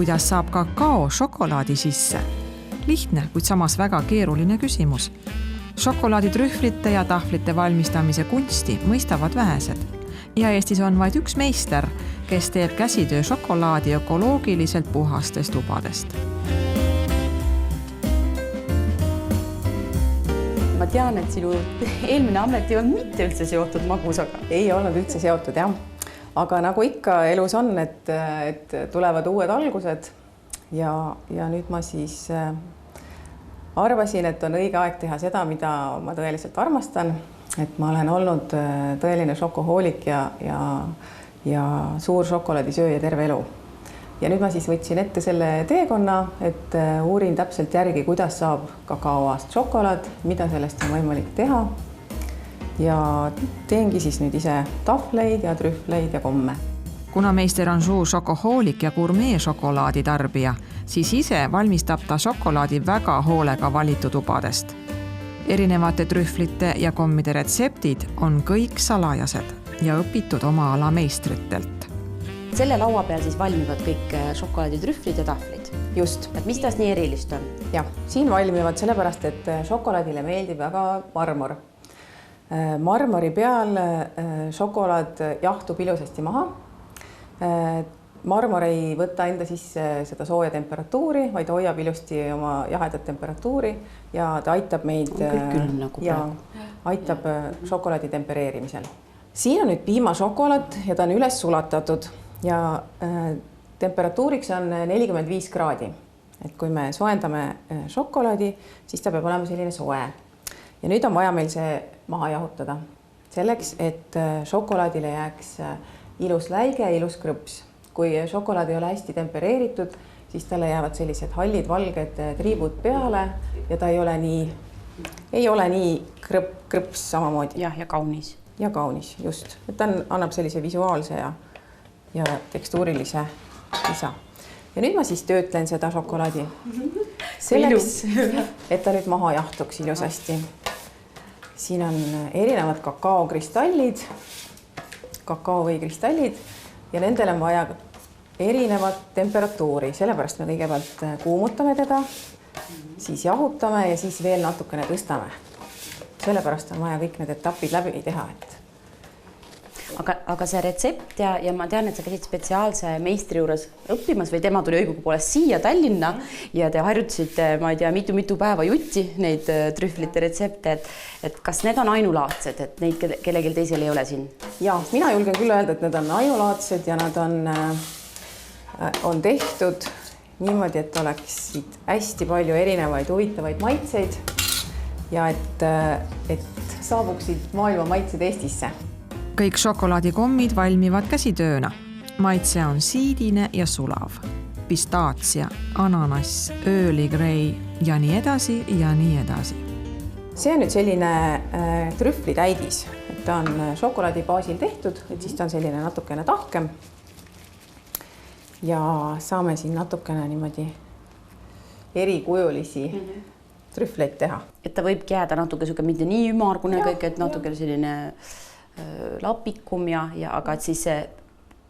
kuidas saab kakao šokolaadi sisse? Lihtne, kuid samas väga keeruline küsimus. Šokolaaditrühvlite ja tahvlite valmistamise kunsti mõistavad vähesed. Ja Eestis on vaid üks meister, kes teeb käsitöö šokolaadi ökoloogiliselt puhastest tubadest. Ma tean, et sinu eelmine amet ei olnud mitte üldse seotud magusaga. Ei olnud üldse seotud, jah. Aga nagu ikka elus on, et tulevad uued algused ja nüüd ma siis arvasin, et on õige aeg teha seda, mida ma tõeliselt armastan. Et ma olen olnud tõeline šokohoolik ja suur šokolaadisööja terve elu. Ja nüüd ma siis võtsin ette selle teekonna, et uurin täpselt järgi, kuidas saab kakaoast šokolaad, mida sellest on võimalik teha. Ja teengi siis nüüd ise tahvleid ja trühvleid ja komme. Kuna meister on suur šokohoolik ja gurmee šokolaadi tarbija, siis ise valmistab ta šokolaadi väga hoolega valitud tubadest. Erinevate trühvlite ja kommide retseptid on kõik salajased ja õpitud oma ala meistritelt. Selle laua peal siis valmivad kõik šokolaaditrühvlid ja tahvlid. Just. Et mis tas nii erilist on? Jah, siin valmivad sellepärast, et šokolaadile meeldib väga marmor. Marmori peal šokolaad jahtub ilusasti maha. Marmor ei võta enda sisse seda sooja temperatuuri, vaid hoiab ilusti oma jahedat temperatuuri ja ta aitab meid aitab šokolaadi tempereerimisel. Siin on nüüd piimašokolaad ja ta on üles sulatatud ja temperatuuriks on 45 kraadi. Et kui me soojendame šokolaadi, siis ta peab olema selline soe. Ja nüüd on vaja meil see maha jahutada. Selleks, et šokolaadile jääks ilus läige, ilus krõps. Kui šokolaad ei ole hästi tempereeritud, siis talle jäävad sellised hallid, valged triibud peale ja ta ei ole nii krõps samamoodi. Ja kaunis. Ja kaunis, just. Et ta annab sellise visuaalse ja tekstuurilise lisa. Ja nüüd ma siis töötlen seda šokolaadi. Selleks, et ta nüüd maha jahtuks ilusasti. Siin on erinevad kakaokristallid, kakao või kristallid ja nendel on vaja erinevat temperatuuri. Sellepärast me kõigepealt kuumutame teda, siis jahutame ja siis veel natukene tõstame. Sellepärast on vaja kõik need etapid läbi teha. Aga see retsept ja ma tean, et sa käisid spetsiaalse meistri juures õppimas või tema tuli õigupoolest siia Tallinna ja te harjutasite, ma ei tea, mitu päeva jutti neid trühvlite retsepte, et kas need on ainulaadsed, et neid kellelgi teisel ei ole siin? Ja, mina julgen küll öelda, et need on ainulaadsed ja nad on tehtud niimoodi, et oleksid hästi palju erinevaid huvitavaid maitseid ja et saabuksid maailma maitsed Eestisse. Kõik šokolaadikommid valmivad käsitööna. Maitse on siidine ja sulav. Pistaatsia, ananas, ööligrei ja nii edasi ja nii edasi. See on nüüd selline trühvlitäidis. Et ta on šokolaadi baasil tehtud, et siis ta on selline natukene tahkem. Ja saame siin natukene niimoodi erikujulisi trühvleid teha. Et ta võibki jääda natuke mitte nii ümargune kõik, et natuke selline lapikum aga et siis see,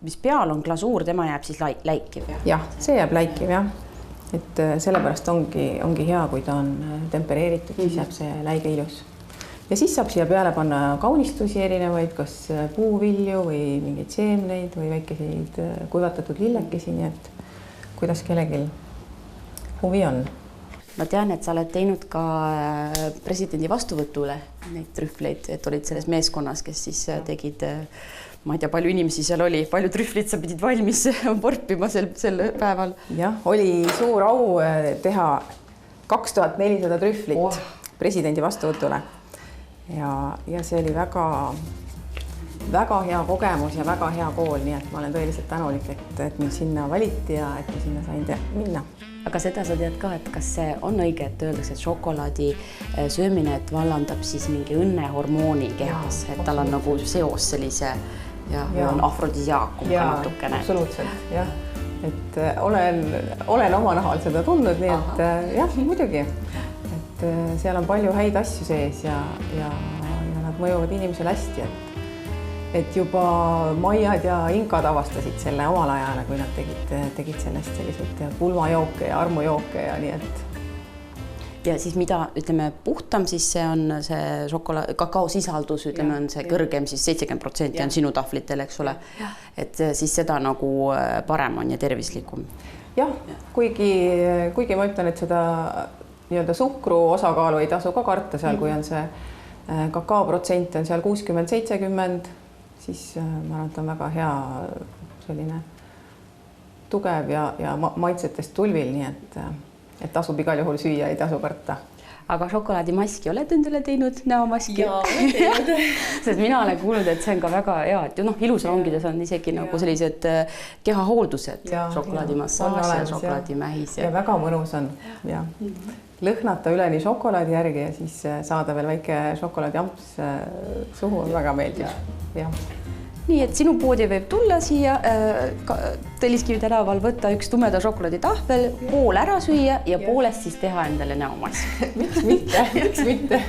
mis peal on glasuur, tema jääb siis läikiv. Jah, see jääb läikiv, jah. Et sellepärast ongi hea, kui ta on tempereeritud, siis jääb see läige ilus. Ja siis saab siia peale panna kaunistusi erinevaid, kas puuvilju või mingeid seemneid või väikeseid kuivatatud lillekesi, nii et kuidas kellelgi huvi on. Ma tean, et sa oled teinud ka presidendi vastuvõtule neid trühvleid, et olid selles meeskonnas, kes siis tegid, ma ei tea, palju inimesi seal oli, palju trühvlid sa pidid valmis vorpima sel päeval. Jah, oli suur au teha 2400 trühvlit presidendi vastuvõtule. Ja see oli väga hea kogemus ja väga hea kool, nii et ma olen tõeliselt tänulik, et mind sinna valiti ja et ma sinna sain minna. Aga seda sa tead ka, et kas see on õige, et öeldakse, et šokolaadi söömine vallandab siis mingi õnnehormooni kehas, et tal on nagu seos sellise ja on afrodisiaakum ka natukene. Absoluutselt, jah. Et olen oma nahal seda tundnud, nii et jah, muidugi. Et seal on palju häid asju sees ja nad mõjuvad inimesele hästi, et juba maiad ja inkad avastasid selle omal ajal, kui nad tegid sellest selliseid pulmajooke ja armujooke ja nii et. Ja siis mida, ütleme, puhtam, siis see on see kakaosisaldus, ütleme, on see kõrgem, siis 70% on sinu tahvlitel, eks ole. Et siis seda nagu parem on ja tervislikum. Jah, kuigi ma ütlen, et seda nii-öelda suhkru osakaalu ei tasu ka karta seal, kui on see kakaoprotsent on seal 60-70, siis ma arvan, et on väga hea selline tugev ja maitsetest tulvil, nii et tasub igal juhul süüa, ei tasu karta. Aga šokolaadimaski oled endale teinud, näomaski? Jaa, olen teinud. Sest mina olen kuulnud, et see on ka väga hea, et ilusalongides on isegi nagu sellised kehahooldused, šokolaadimassaaž ja šokolaadimähis. Ja väga mõnus on. Ja. Lõhnata üleni šokolaadi järgi ja siis saada veel väike šokolaadiamps suhu on väga meeldib. Ja. Nii, et sinu poodi võib tulla siia Telliskivi tänaval, võtta üks tumeda šokolaaditahvel, pool ära süüa ja poolest siis teha endale näomask. Miks mitte?